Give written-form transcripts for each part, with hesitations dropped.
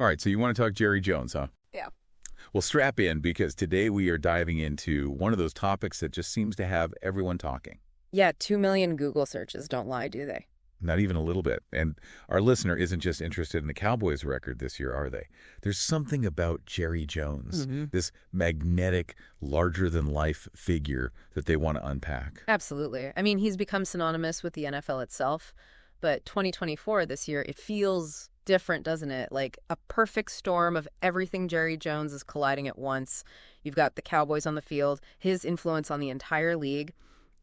All right, so you want to talk Jerry Jones, huh? Yeah. Well, strap in because today we are diving into one of those topics that just seems to have everyone talking. Yeah, 2 million Google searches don't lie, do they? Not even a little bit. And our listener isn't just interested in the Cowboys record this year, are they? There's something about Jerry Jones, this magnetic, larger-than-life figure that they want to unpack. Absolutely. I mean, he's become synonymous with the NFL itself, but 2024 this year, it feels different, doesn't it? Like a perfect storm of everything Jerry Jones is colliding at once. You've got the Cowboys on the field, his influence on the entire league,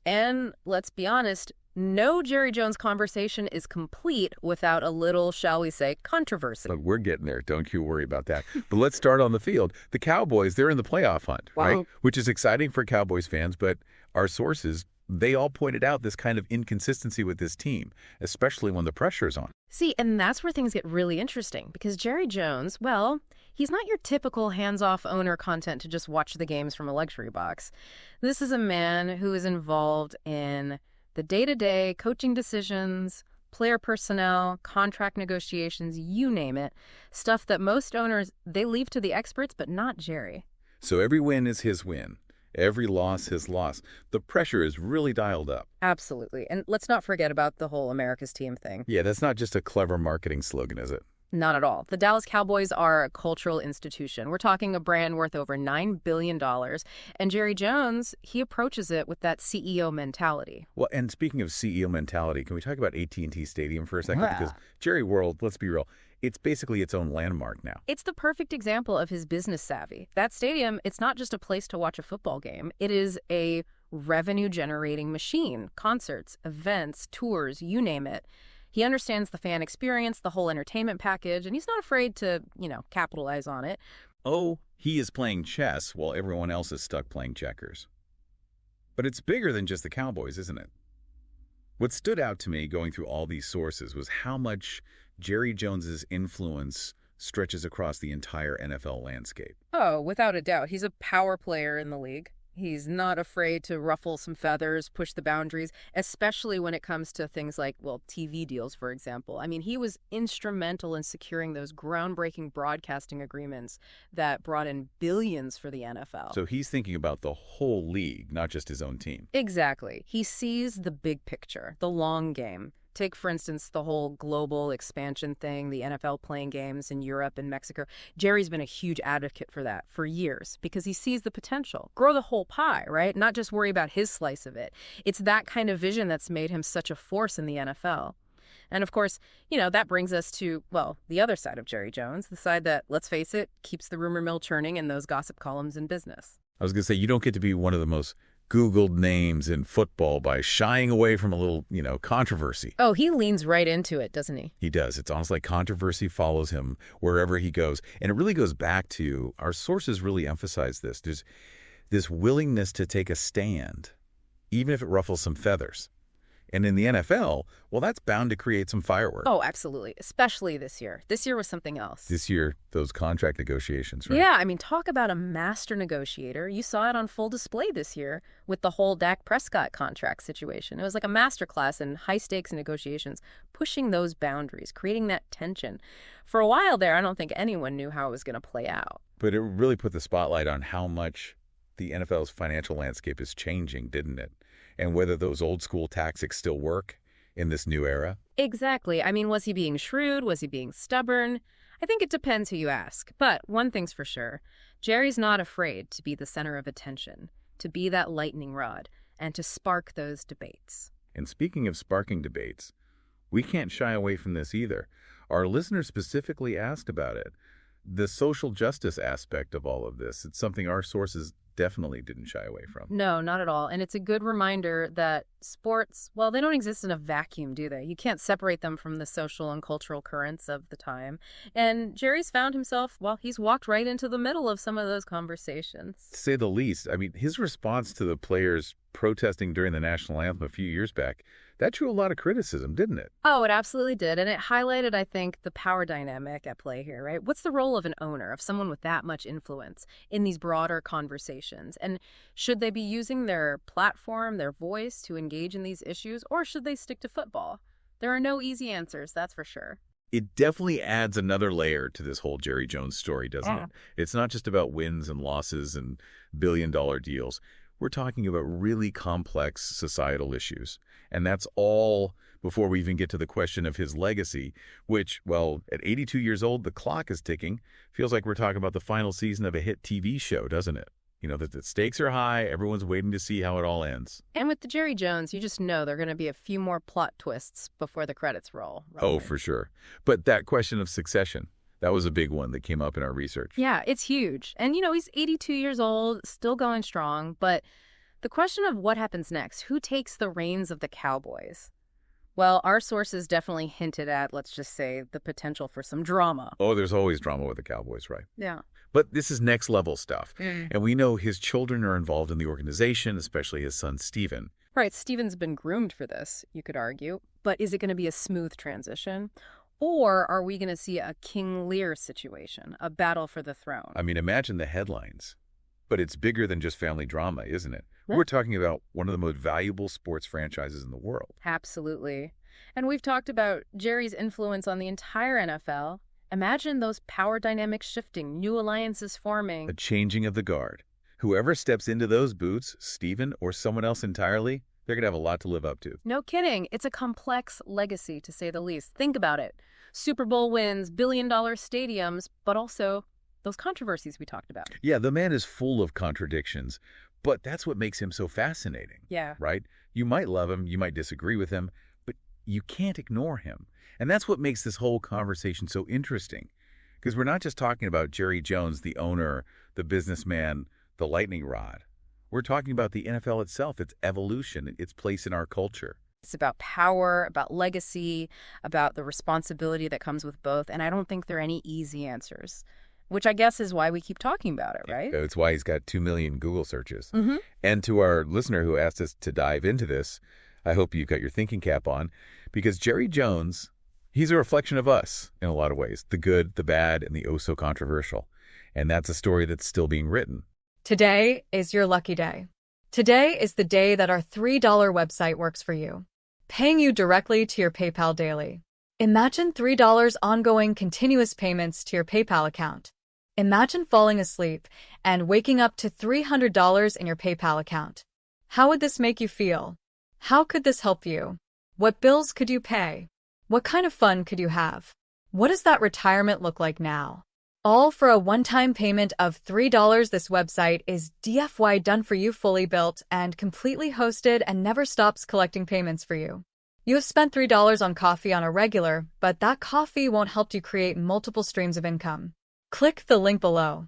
and let's be honest, no Jerry Jones conversation is complete without a little, shall we say, controversy. But we're getting there. Don't you worry about that. But let's start on the field. The Cowboys, they're in the playoff hunt, right? Which is exciting for Cowboys fans, but our sources, they all pointed out this kind of inconsistency with this team, especially when the pressure's on. See, and that's where things get really interesting because Jerry Jones, well, he's not your typical hands-off owner content to just watch the games from a luxury box. This is a man who is involved in the day-to-day coaching decisions, player personnel, contract negotiations, you name it, stuff that most owners, they leave to the experts, but not Jerry. So every win is his win. Every loss his loss. The pressure is really dialed up. Absolutely. And let's not forget about the whole America's team thing. Yeah, that's not just a clever marketing slogan, is it? Not at all. The Dallas Cowboys are a cultural institution. We're talking a brand worth over $9 billion. And Jerry Jones, he approaches it with that CEO mentality. Well, and speaking of CEO mentality, can we talk about AT&T Stadium for a second? Because Jerry World, let's be real, it's basically its own landmark now. It's the perfect example of his business savvy. That stadium, it's not just a place to watch a football game. It is a revenue-generating machine. Concerts, events, tours, you name it. He understands the fan experience, the whole entertainment package, and he's not afraid to, capitalize on it. Oh, he is playing chess while everyone else is stuck playing checkers. But it's bigger than just the Cowboys, isn't it? What stood out to me going through all these sources was how much Jerry Jones's influence stretches across the entire NFL landscape. Oh, without a doubt. He's a power player in the league. He's not afraid to ruffle some feathers, push the boundaries, especially when it comes to things like, TV deals, for example. I mean, he was instrumental in securing those groundbreaking broadcasting agreements that brought in billions for the NFL. So he's thinking about the whole league, not just his own team. Exactly. He sees the big picture, the long game. Take, for instance, the whole global expansion thing, the NFL playing games in Europe and Mexico. Jerry's been a huge advocate for that for years because he sees the potential. Grow the whole pie, right? Not just worry about his slice of it. It's that kind of vision that's made him such a force in the NFL. And of course, that brings us to, the other side of Jerry Jones, the side that, let's face it, keeps the rumor mill churning in those gossip columns in business. I was going to say, you don't get to be one of the most Googled names in football by shying away from a little, controversy. Oh, he leans right into it, doesn't he? He does. It's almost like controversy follows him wherever he goes. And it really goes back to, our sources really emphasize this. There's this willingness to take a stand, even if it ruffles some feathers. And in the NFL, that's bound to create some fireworks. Oh, absolutely. Especially this year. This year was something else. This year, those contract negotiations, right? Yeah, I mean, talk about a master negotiator. You saw it on full display this year with the whole Dak Prescott contract situation. It was like a masterclass in high-stakes negotiations, pushing those boundaries, creating that tension. For a while there, I don't think anyone knew how it was going to play out. But it really put the spotlight on how much the NFL's financial landscape is changing, didn't it? And whether those old school tactics still work in this new era? Exactly. I mean, was he being shrewd? Was he being stubborn? I think it depends who you ask. But one thing's for sure, Jerry's not afraid to be the center of attention, to be that lightning rod, and to spark those debates. And speaking of sparking debates, we can't shy away from this either. Our listeners specifically asked about it. The social justice aspect of all of this, it's something our sources definitely didn't shy away from. No, not at all. And it's a good reminder that sports, they don't exist in a vacuum, do they? You can't separate them from the social and cultural currents of the time. And Jerry's found himself, he's walked right into the middle of some of those conversations. To say the least, I mean, his response to the players protesting during the national anthem a few years back, that drew a lot of criticism, didn't it? Oh, it absolutely did. And it highlighted, I think, the power dynamic at play here, right? What's the role of an owner, of someone with that much influence in these broader conversations? And should they be using their platform, their voice to engage in these issues, or should they stick to football? There are no easy answers, that's for sure. It definitely adds another layer to this whole Jerry Jones story, doesn't it? It's not just about wins and losses and billion-dollar deals. We're talking about really complex societal issues. And that's all before we even get to the question of his legacy, which, well, at 82 years old, the clock is ticking. Feels like we're talking about the final season of a hit TV show, doesn't it? You know, that the stakes are high, everyone's waiting to see how it all ends. And with the Jerry Jones, you just know there are going to be a few more plot twists before the credits roll. Oh, for sure. But that question of succession, that was a big one that came up in our research. Yeah, it's huge. And, he's 82 years old, still going strong. But the question of what happens next, who takes the reins of the Cowboys? Well, our sources definitely hinted at, let's just say, the potential for some drama. Oh, there's always drama with the Cowboys, right? Yeah. But this is next level stuff. And we know his children are involved in the organization, especially his son, Steven. Right. Steven's been groomed for this, you could argue. But is it going to be a smooth transition? Or are we going to see a King Lear situation, a battle for the throne? I mean, imagine the headlines. But it's bigger than just family drama, isn't it? We're talking about one of the most valuable sports franchises in the world. Absolutely. And we've talked about Jerry's influence on the entire NFL. Imagine those power dynamics shifting, new alliances forming. A changing of the guard. Whoever steps into those boots, Steven or someone else entirely, they're going to have a lot to live up to. No kidding. It's a complex legacy, to say the least. Think about it. Super Bowl wins, billion-dollar stadiums, but also those controversies we talked about. Yeah, the man is full of contradictions, but that's what makes him so fascinating. Yeah. Right? You might love him, you might disagree with him, but you can't ignore him. And that's what makes this whole conversation so interesting. Because we're not just talking about Jerry Jones, the owner, the businessman, the lightning rod. We're talking about the NFL itself, its evolution, its place in our culture. It's about power, about legacy, about the responsibility that comes with both. And I don't think there are any easy answers, which I guess is why we keep talking about it, right? It's why he's got 2 million Google searches. Mm-hmm. And to our listener who asked us to dive into this, I hope you've got your thinking cap on, because Jerry Jones, he's a reflection of us in a lot of ways, the good, the bad, and the oh-so-controversial. And that's a story that's still being written. Today is your lucky day. Today is the day that our $3 website works for you, paying you directly to your PayPal daily. Imagine $3 ongoing continuous payments to your PayPal account. Imagine falling asleep and waking up to $300 in your PayPal account. How would this make you feel? How could this help you? What bills could you pay? What kind of fun could you have? What does that retirement look like now? All for a one-time payment of $3. This website is DFY done for you, fully built and completely hosted, and never stops collecting payments for you. You have spent $3 on coffee on a regular, but that coffee won't help you create multiple streams of income. Click the link below.